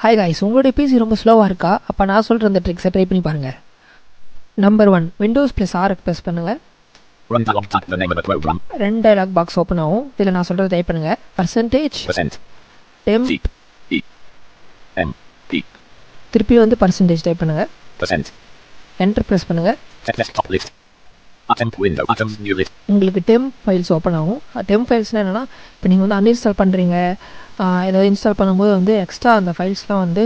Hi guys, உங்களுடைய PC ரொம்ப ஸ்லோவாக இருக்கா? அப்போ நான் சொல்கிற அந்த ட்ரிக்ஸை ட்ரை பண்ணி பாருங்கள். Number 1, Windows plus R press பண்ணுங்கள். ரெண்டு டயலாக் பாக்ஸ் ஓப்பன் ஆகும். இதில் நான் சொல்கிறத டைப் பண்ணுங்கள். பர்சன்டேஜ் டெம்ப், திருப்பி வந்து பர்சன்டேஜ் டைப் பண்ணுங்கள். என்டர் ப்ரெஸ் பண்ணுங்கள். உங்களுக்கு டெம்ப் ஃபைல்ஸ் ஓப்பன் ஆகும். டெம்ப் ஃபைல்ஸ்னால் என்னென்னா, இப்போ நீங்கள் வந்து அன்இன்ஸ்டால் பண்ணுறீங்க, ஏதாவது இன்ஸ்டால் பண்ணும்போது வந்து எக்ஸ்ட்ரா அந்த ஃபைல்ஸ்லாம் வந்து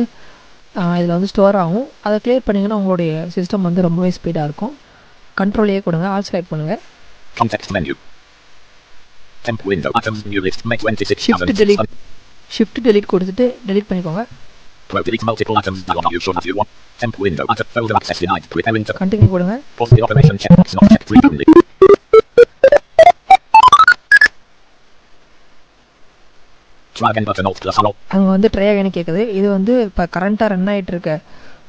இதில் வந்து ஸ்டோர் ஆகும். அதை கிளியர் பண்ணிங்கன்னா உங்களுடைய சிஸ்டம் வந்து ரொம்பவே ஸ்பீடாக இருக்கும். கண்ட்ரோலே கொடுங்க, ஆல் செலக்ட் பண்ணுங்கள். ஷிஃப்ட் delete கொடுத்துட்டு delete பண்ணிக்கோங்க. கண்டினியூ கொடுங்க. அங்கே வந்து ட்ரை அகைன் கேட்குது. இது வந்து இப்போ கரண்ட்டாக ரன் ஆகிட்டு இருக்க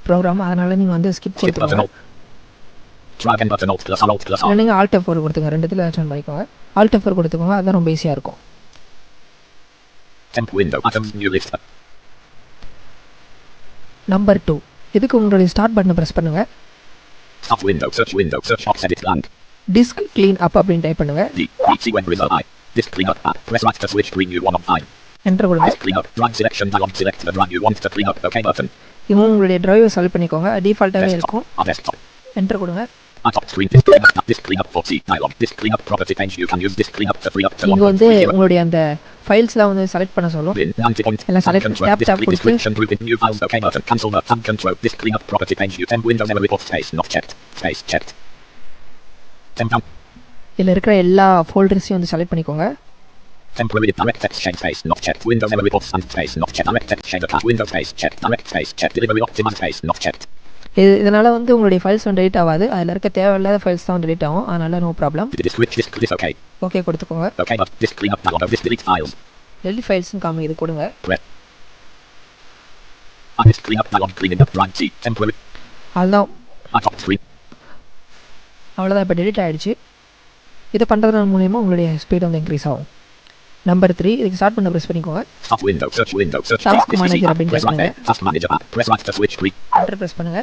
ப்ரோக்ராம், அதனால் நீங்கள் வந்து ஸ்கிப் கொடுத்துருங்க. நீங்கள் ஆல்ட் F4 கொடுத்துங்க. ரெண்டுத்தில் ஆப்ஷன் பண்ணிக்கோங்க. ஆல்ட் F4 கொடுத்துக்கோங்க, அதுதான் ரொம்ப ஈஸியாக இருக்கும். நம்பர் 2, இதுக்கு உங்களுடைய ஸ்டார்ட் பட்டனை ப்ரெஸ் பண்ணுங்கள். டிஸ்க் க்ளீன் அப் அப்படின்னு டைப் பண்ணுங்கள். என்டர் கொடுங்க. இவங்க உங்களுடைய டிரைவை செலக்ட் பண்ணிக்கோங்க, டிஃபால்ட்டாகவே இருக்கும். என்டர் கொடுங்க. நீங்கள் வந்து உங்களுடைய அந்த ஃபைல்ஸ்லாம் வந்து செலக்ட் பண்ண சொல்லும். எல்லாம் செலக்ட் டேப் டேப் கொடுத்து இதில் இருக்கிற எல்லா ஃபோல்டர்ஸையும் வந்து செலக்ட் பண்ணிக்கோங்க. Temporary direct exchange space not checked. Windows memory reports and space not checked. Direct exchange account window space checked. Direct space checked. Delivery optimized space not checked. இதனால் வந்து உங்களுடைய files வந்து டெலிட் ஆகாது. அதில் இருக்க தேவையில்லாத ஃபைல்ஸ் தான் டெலிட் ஆகும். அதனால நோ ப்ராப்ளம். ஓகே கொடுத்துக்கோங்க. டெலிட் ஃபைல்ஸ்னு காமி இது கொடுங்க. அதுதான், அவ்வளோதான். இப்போ டெலிட் ஆகிடுச்சு. இதை பண்ணுறதுனால மூலயமா உங்களுடைய ஸ்பீட் வந்து இன்க்ரீஸ் ஆகும். நம்பர் 3, இதுக்கு ஸ்டார்ட் பண்ண ப்ரெஸ் பண்ணிக்கோங்க. டாஸ்க் மேனேஜர் அப்படின்னு டைப் பண்ணுங்க. என்டர் ப்ரெஸ் பண்ணுங்க.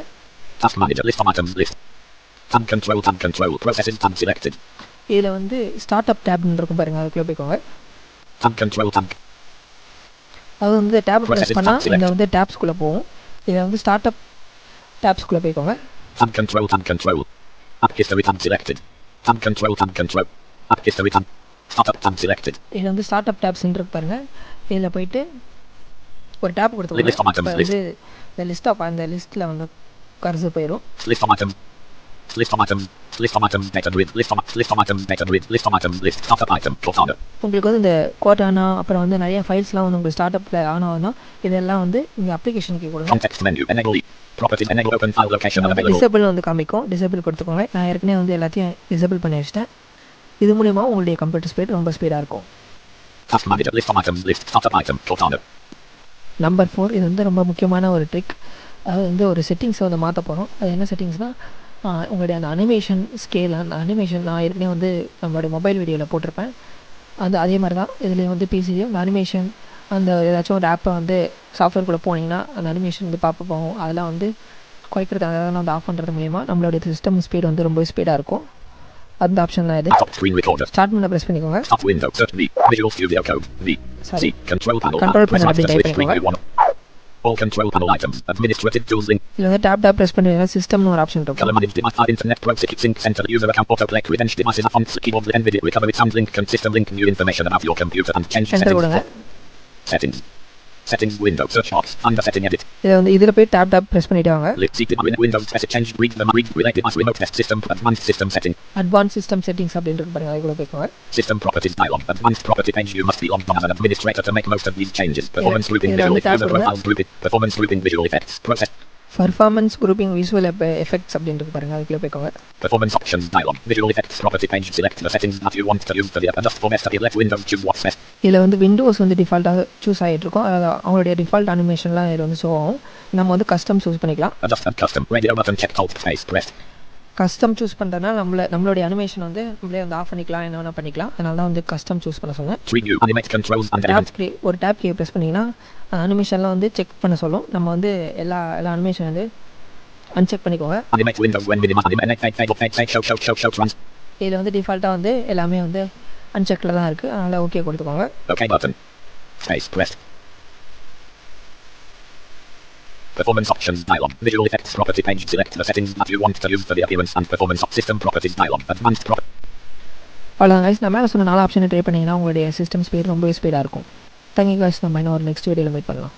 இதில் வந்து ஸ்டார்ட் அப் டேப்னு இருக்கும் பாருங்க, அதுக்குள்ளே போய்க்கோங்க. அது வந்து டேப் ப்ரெஸ் பண்ணால் இங்கே வந்து டேப்ஸ்குள்ளே போகும். இதில் வந்து ஸ்டார்ட் அப் டேப்ஸ்குள்ளே போய்க்கோங்க. இதில் வந்து ஸ்டார்ட் அப் டேப்ஸ் இருக்கு பாருங்க. இதில் போயிட்டு ஒரு டேப் கொடுத்துருவோம். இப்போ வந்து இந்த லிஸ்ட் ஆஃப் அந்த லிஸ்ட்டில் வந்து கர்சர் போயிடும். உங்களுக்கு வந்து இந்த கோட் ஆனா அப்புறம் வந்து நிறைய ஃபைல்ஸ்லாம் வந்து உங்களுக்கு ஸ்டார்ட் அப்பில் ஆன் ஆகுதுன்னா இதெல்லாம் வந்து நீங்கள் அப்ளிகேஷனுக்கு கொடுங்க. டிசேபிள் வந்து காமிக்கும், டிசேபிள் கொடுத்துக்கோங்க. நான் ஏற்கனவே வந்து எல்லாத்தையும் டிசேபிள் பண்ணி வச்சிட்டேன். இது மூலமா உங்களுடைய கம்ப்யூட்டர் ஸ்பீட் ரொம்ப ஸ்பீடாக இருக்கும். நம்பர் 4, இது வந்து ரொம்ப முக்கியமான ஒரு ட்ரிக். அது வந்து ஒரு செட்டிங்ஸை வந்து மாற்ற போகிறோம். அது என்ன செட்டிங்ஸ்னால், உங்களுடைய அந்த அனிமேஷன் ஸ்கேல், அந்த அனிமேஷன் நான் ஏற்கனவே வந்து நம்மளுடைய மொபைல் வீடியோவில் போட்டிருப்பேன். அதே மாதிரி தான் இதுலேயும் வந்து பிசிலையும் அந்த அனிமேஷன், அந்த ஏதாச்சும் ஒரு ஆப்பை வந்து சாஃப்ட்வேர்க்குள்ளே போனீங்கன்னா அந்த அனிமேஷன் வந்து பார்க்க போகும். அதெல்லாம் வந்து குறைக்கிறது, அதெல்லாம் வந்து ஆஃப் பண்ணுறது மூலிமா நம்மளுடைய சிஸ்டம் ஸ்பீட் வந்து ரொம்ப ஸ்பீடாக இருக்கும். அந்த ஆப்ஷன் தான் இது. ஸ்டார்ட் பண்ண பிரஸ் பண்ணிக்கோங்க. சாரி, கண்ட்ரோல் பேனல் அப்படி டைப் பண்ணிக்கோங்க. All control panel items, administrative tools link. இதுல வந்து tab press பண்ணீங்கன்னா சிஸ்டம்னு ஒரு ஆப்ஷன் இருக்கும். Manage device internet process sync center user account autoplay credential devices fonts keyboard nvidia recovery sound link system link new information about your computer and change settings. Settings window search box under setting edit. இத வந்து இதுல போய் tab press பண்ணிட்டு வாங்க. Windows message change read the relate device remote test system advanced system setting. Advanced system settings அப்படி இருக்கு பாருங்க, அதுக்குள்ள போய்க்கோங்க. System properties dialog advanced property page. You must be logged on as an administrator to make most of these changes. Performance grouping visual profiles grouping performance grouping visual effects process performance grouping visual effects அப்படி இருக்கு பாருங்க, அதுக்குள்ள போய்க்கோங்க. Performance options dialog visual effects property page. Select the settings that you want to use for the adjust for best left window choose what's best. இதில் வந்து Windows வந்து டிஃபால்ட்டாக choose ஆகிட்டு இருக்கும். அவங்களுடைய டிஃபால்ட் அனிமேஷன்லாம் இதில் வந்து ஷோ ஆகும். நம்ம வந்து கஸ்டம் சூஸ் பண்ணிக்கலாம். கஸ்டம் சூஸ் பண்ணுறதுனா நம்மளுடைய அனிமேஷன் வந்து நம்மளே வந்து ஆஃப் பண்ணிக்கலாம், என்ன வேணால் பண்ணிக்கலாம். அதனால தான் வந்து கஸ்டம் சூஸ் பண்ண சொன்னேன். Preview animate controls and element. ஒரு டேப் கீயை ப்ரெஸ் பண்ணிங்கன்னா அனிமேஷன்லாம் வந்து செக் பண்ண சொல்லும். நம்ம வந்து எல்லா அனிமேஷன் வந்து அன்செக் பண்ணிக்கோங்க. Animate window when minimum show trans. இதில் வந்து டிஃபால்ட்டாக வந்து எல்லாமே வந்து அன்செக்கில் தான் இருக்குது. அதனால் ஓகே கொடுத்துக்கோங்க. OK button. Space pressed. Performance options dialog. Visual effects property page. Select the settings that you want to use for the appearance and performance of system properties dialog. Advanced property. அவ்வளோதான் guys. நான் மேலே சொன்ன 4 ஆப்ஷனை try பண்ணிங்கன்னா உங்களுடைய system speed ரொம்பவே ஸ்பீடாக இருக்கும். Thank you guys. நம்ம இன்னும் ஒரு நெக்ஸ்ட் வீடியோவில் மீட் பண்ணலாம்.